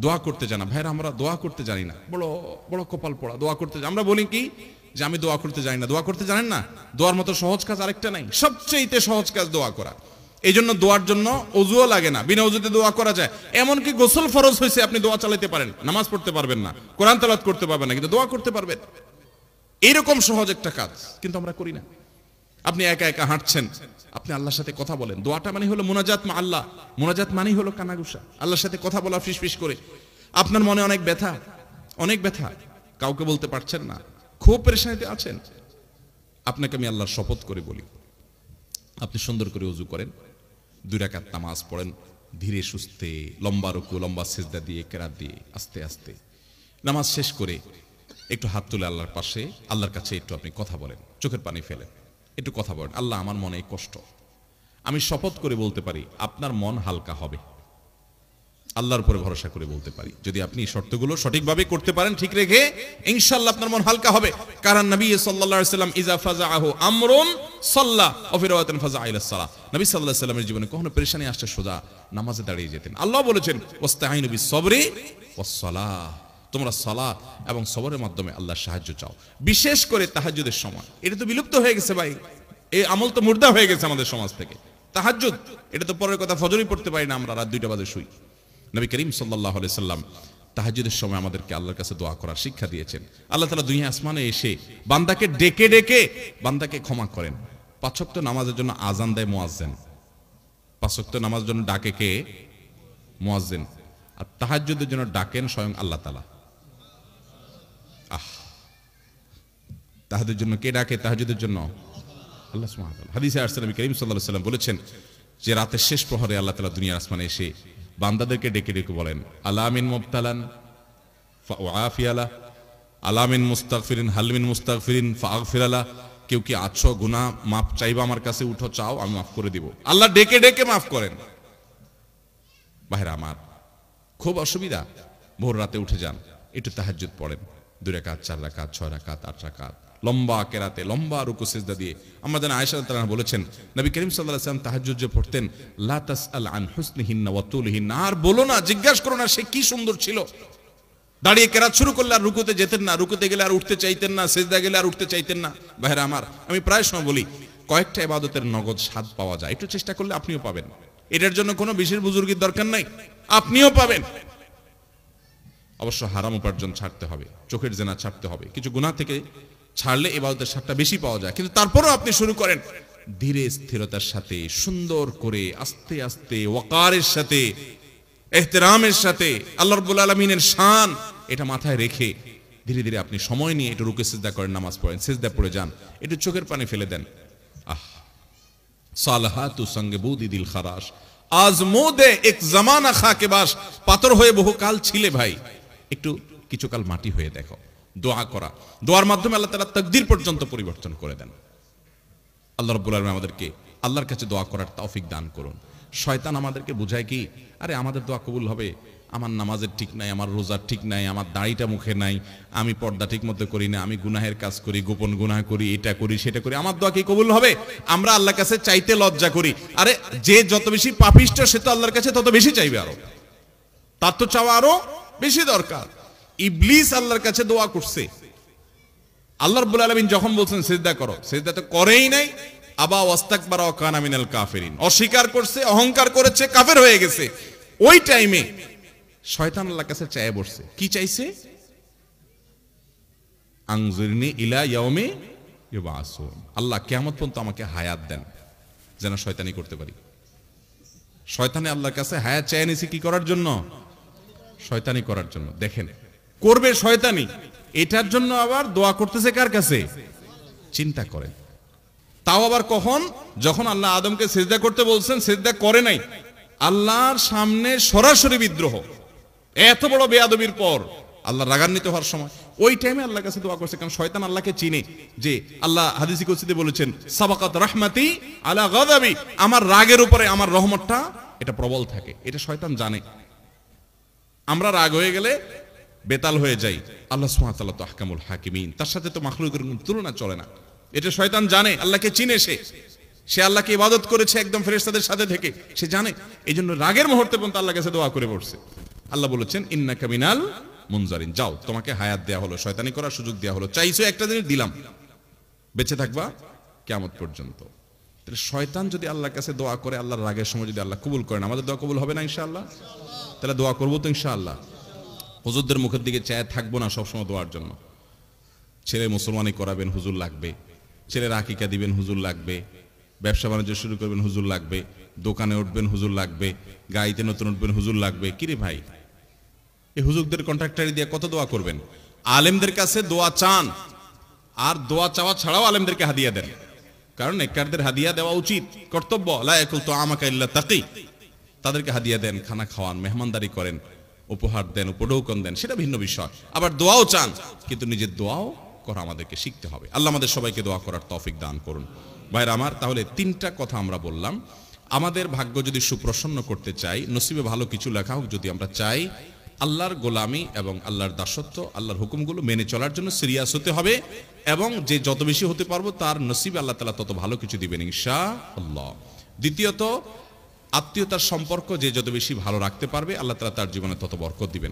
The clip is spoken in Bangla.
দোয়া করতে জানা। ভাইরা আমরা দোয়া করতে জানি না, বড় বড় কপাল পড়া। দোয়া করতে আমরা বলি কি যে আমি দোয়া করতে জানি না। দোয়া করতে জানেন না? দোয়ার মতো সহজ কাজ আরেকটা নাই, সবচেয়ে সহজ কাজ দোয়া করা। এই জন্য দোয়ার জন্য অজুও লাগে না, বিনা অজুতে দোয়া করা যায়। এমনকি গোসল ফরজ হয়েছে, আপনি দোয়া চালাতে পারেন, নামাজ পড়তে পারবেন না, কোরআন তেলাওয়াত করতে পারবেন না, কিন্তু দোয়া করতে পারবেন। এইরকম সহজ একটা কাজ কিন্তু আমরা করি না। আপনি একা একা হাঁটছেন, আপনি আল্লাহর সাথে কথা বলেন। দোয়াটা মানে হলো মুনাজাত মা আল্লাহ। মুনাজাত মানে হলো কানাগুসা, আল্লাহর সাথে কথা বলা ফিসফিস করে। আপনার মনে অনেক ব্যথা, অনেক ব্যথা, কাউকে বলতে পারছেন না, খুব পেরেশানিতে আছেন। আপনাকে আমি আল্লাহর শপথ করে বলি, আপনি সুন্দর করে ওযু করেন, 2 রাকাত নামাজ পড়েন, ধীরে সুস্থে, লম্বা রুকু, লম্বা সিজদা দিয়ে, কেরাত দিয়ে, আস্তে আস্তে নামাজ শেষ করে একটু হাত তুলে আল্লাহর পাশে, আল্লাহর কাছে একটু আপনি কথা বলেন, চোখের পানি ফেলেন, একটু কথা বলেন। আল্লাহ, আমার মনে কষ্ট, আমি শপথ করে বলতে পারি আপনার মন হালকা হবে। আল্লাহর উপরে ভরসা করে বলতে পারি, যদি আপনি শর্তগুলো সঠিকভাবে করতে পারেন, ঠিক রেখে, ইনশাআল্লাহ আপনার মন হালকা হবে। কারণ নবী সাল্লাল্লাহু আলাইহি ওয়াসাল্লাম ইজা ফাজাআহু আমরুন সাল্লা ওয়া ফি রাওয়াতিন ফাজাআ ইলা সালাহ, নবী সাল্লাল্লাহু আলাইহি ওয়াসাল্লামের জীবনে কখনো পেরেশানি আসছে সোজা নামাজে দাঁড়িয়ে যেতেন। আল্লাহ বলেছেন ওয়াস্তাঈনু বিস-সাবরি ওয়াস-সালাহ, তোমরা সালাত এবং সবরের মাধ্যমে আল্লাহর সাহায্য চাও, বিশেষ করে তাহাজ্জুদের সময়। এটা তো বিলুপ্ত হয়ে গেছে ভাই, এই আমল তো মুর্দা হয়ে গেছে আমাদের সমাজ থেকে। তাহাজ্জুদ এটা তো পরের কথা, ফজরই পড়তে পারি না আমরা, রাত 2টা বাজে শুই। নবী করিম সাল্লাল্লাহু আলাইহি সাল্লাম তাহাজ্জুদের সময় আমাদেরকে আল্লাহর কাছে দোয়া করার শিক্ষা দিয়েছেন। আল্লাহ তাআলা দুনিয়া আসমানে এসে বান্দাকে ডেকে ডেকে বান্দাকে ক্ষমা করেন। 5 ওয়াক্ত নামাজের জন্য আযান দেয় মুয়াজ্জিন, 5 ওয়াক্ত নামাজের জন্য ডাকে কে? মুয়াজ্জিন। আর তাহাজ্জুদের জন্য ডাকেন স্বয়ং আল্লাহ তাআলা। তাহাজ্জুদের জন্য কে ডাকে? তাহাজ্জুদের জন্য আল্লাহ সুবহানাহু ওয়া তাআলা। হাদিসে আসছে নবী করিম সাল্লাল্লাহু আলাইহি সাল্লাম বলেছেন যে রাতের শেষ প্রহরে আল্লাহ তাআলা দুনিয়ার আসমানে এসে বান্দাদেরকে ডেকে ডেকে বলেন, আলামিন মুবতালান ফাউআফিয়ালা, আলামিন মুস্তাগফিরিন হালমিন মুস্তাগফিরিন ফাগফিরালা, কেউ কি আছো গুনাহ মাফ চাইবা আমার কাছে, উঠো চাও আমি মাফ করে দিব। আল্লাহ ডেকে ডেকে মাফ করেন। ভাইরা আমার, খুব অসুবিধা, ভোর রাতে উঠে যান, একটু তাহাজ্জুদ পড়েন, 2 রাকাত 4 রাকাত 6 রাকাত 8 রাকাত, লম্বা কেরাতে, লম্বা রুকু সিজদা দিয়ে। আমরা জানি আয়েশা রাদিয়াল্লাহু আনহা বলেছেন নবী করিম সাল্লাল্লাহু আলাইহি ওয়াসাল্লাম তাহাজ্জুদ যে পড়তেন, লা তাসআল আন হুসনিহিন্না ওয়া তুলিহিন্না, আর বলো না, জিজ্ঞাসা করো না সে কি সুন্দর ছিল। দাঁড়িয়ে কেরাত শুরু করলে আর রুকুতে যেতেন না, রুকুতে গেলে আর উঠতে চাইতেন না, সিজদা গেলে আর উঠতে চাইতেন না। ভাইরা আমার, আমি প্রায় সময় বলি, কয়েকটা ইবাদতের নগদ স্বাদ পাওয়া যায়, একটু চেষ্টা করলে আপনিও পাবেন। এটার জন্য কোনো বিশেষ বুজুর্গের দরকার নাই, আপনিও পাবেন। অবশ্য হারাম উপার্জন ছাড়তে হবে, চোখের জেনা ছাড়তে হবে, কিছু গুনাহ থেকে ছাড়লে ইবাদতের স্বাদটা বেশি পাওয়া যায়। কিন্তু তারপরেও আপনি শুরু করেন ধীরে স্থিরতার সাথে, সুন্দর করে, আস্তে আস্তে, ওয়াকারের সাথে, ইহতিরামের সাথে, আল্লাহ রাব্বুল আলামিনের শান এটা মাথায় রেখে ধীরে ধীরে আপনি সময় নিয়ে একটু রুকু সিজদা করেন, নামাজ পড়েন, সিজদা পড়ে যান, একটু চোখের পানি ফেলে দেন। সালাহাতু সঙ্গে বুদি দিল খারাশ, আজমোদে এক জামানা খাকে বাস, পাথর হয়ে বহুকাল ছিলে ভাই, একটু কিছুকাল মাটি হয়ে দেখো। দোয়া করা, দোয়ার মাধ্যমে আল্লাহ তাআলা তাকদীর পর্যন্ত পরিবর্তন করে দেন। আল্লাহ রাব্বুল আলামিন আমাদেরকে আল্লাহর কাছে দোয়া করার তৌফিক দান করুন। শয়তান আমাদেরকে বোঝায় কি, আরে আমাদের দোয়া কবুল হবে, আমার নামাজের ঠিক নাই, আমার রোজার ঠিক নাই, আমার দাড়িটা মুখে নাই, আমি পর্দা ঠিক মতো করি না, আমি গুনাহের কাজ করি, গোপন গুনাহ করি, এটা করি সেটা করি, আমার দোয়া কি কবুল হবে? আমরা আল্লাহর কাছে চাইতে লজ্জা করি। আরে যে যত বেশি পাপিষ্ঠ সে তো আল্লাহর কাছে তত বেশি চাইবে, আরো তার তো চাওয়া আরো বেশি দরকার। ইবলিস আল্লাহর কাছে দোয়া করছে, আল্লাহ রাব্বুল আলামিন যখন বলছেন সিজদা করো, সিজদা তো করেই নাই। আবা ওয়াস্তাকবারা ওয়া কানা মিনাল কাফিরিন, অস্বীকার করছে, অহংকার করেছে, কাফের হয়ে গেছে। ওই টাইমে শয়তান আল্লাহর কাছে চায় বসছে, কি চাইছে? আনজিরনি ইলা ইয়াউমি ইউবাসুন, আল্লাহ কিয়ামত পর্যন্ত আমাকে হায়াত দেন, যেন শয়তানি করতে পারি। শয়তানে আল্লাহর কাছে হায়াত চায় নিছে কি করার জন্য? শয়তানি করার জন্য। দেখেন, করবে শয়তানি, এটার জন্য আবার দোয়া করতেছে কার কাছে? চিন্তা করেন। তাও আবার কখন? যখন আল্লাহ আদমকে সিজদা করতে বলছেন, সিজদা করে নাই, আল্লাহর সামনে সরাসরি বিদ্রোহ, এত বড় বেয়াদবির পর আল্লাহ রাগান্বিত হওয়ার সময়, ওই টাইমে আল্লাহর কাছে দোয়া করছে। কারণ শয়তান আল্লাহকে চিনে, যে আল্লাহ হাদিসে কুদসিতে বলেছেন, সাবাকাত রাহমাতি আলা গাযাবি, আমার রাগের উপরে আমার রহমতটা এটা প্রবল থাকে। এটা শয়তান জানে। আমরা রাগ হয়ে গেলে বেতাল হয়ে যাই। আল্লাহ সুবহানাহু ওয়া তাআলা তো আহকামুল হাকিমিন, তার সাথে তো মাখলুকের কোনো তুলনা চলে না। এটা শয়তান জানে, আল্লাহকে চিনে, সে আল্লাহকে ইবাদত করেছে একদম ফেরেশতাদের সাথে থেকে, সে জানে। এই জন্য রাগের মুহূর্তে পর্যন্ত আল্লাহর কাছে দোয়া করে বসছে। আল্লাহ বলেছেন ইন্নাকা মিনাল মুনজারিন, যাও তোমাকে হায়াত দেয়া হলো, শয়তানি করার সুযোগ দেয়া হলো, চাইছো একটা জিনিস দিলাম, বেঁচে থাকবা কিয়ামত পর্যন্ত। তাহলে শয়তান যদি আল্লাহর কাছে দোয়া করে, আল্লাহর রাগের সময় যদি আল্লাহ কবুল করেন, আমাদের দোয়া কবুল হবে না ইনশাআল্লাহ? তাহলে দোয়া করবো তো ইনশাআল্লাহ। হুজুরদের মুখের দিকে চায় থাকবো না সবসময় দোয়ার জন্য। ছেলে মুসলমানি করাবেন, হুজুর লাগবে। ছেলের আকিকা দিবেন, হুজুর লাগবে। ব্যবসা বাণিজ্য শুরু করবেন, হুজুর লাগবে। দোকানে উঠবেন, হুজুর লাগবে। গাড়িতে নতুন উঠবেন, হুজুর লাগবে। কিরে ভাই, এই হুজুরদের কন্ট্রাক্টারি দিয়ে কত দোয়া করবেন? আলেমদের কাছে দোয়া চান, আর দোয়া চাওয়া ছাড়াও আলেমদেরকে হাদিয়া দেন। কারণ নেককারদের হাদিয়া দেওয়া উচিত, কর্তব্য। লা ইয়াকুল তুআমাকা ইল্লা তাকি, তাদেরকে হাদিয়া দেন, খানা খাওয়ান, মেহমানদারি করেন, উপহার দেন, উপঢৌকন দেন, সেটা ভিন্ন বিষয়। আবার দোয়াও চান, কিন্তু নিজের দোয়াও করা আমাদেরকে শিখতে হবে। আল্লাহ আমাদের সবাইকে দোয়া করার তৌফিক দান করুন। ভাইরা আমার, তাহলে তিনটা কথা আমরা বললাম। আমাদের ভাগ্য যদি সুপ্রসন্ন করতে চাই, নসিবে ভালো কিছু লেখা হোক যদি আমরা চাই, আল্লাহর গোলামি এবং আল্লাহর দাসত্ব, আল্লাহর হুকুমগুলো মেনে চলার জন্য সিরিয়াস হতে হবে, এবং যে যত বেশি হতে পারবো তার নসিবে আল্লাহ তাআলা তত ভালো কিছু দিবেন ইনশাআল্লাহ। দ্বিতীয়ত, আত্মীয়তার সম্পর্ক যে যত বেশি ভালো রাখতে পারবে, আল্লাহ তাআলা তার জীবনে তত বরকত দিবেন।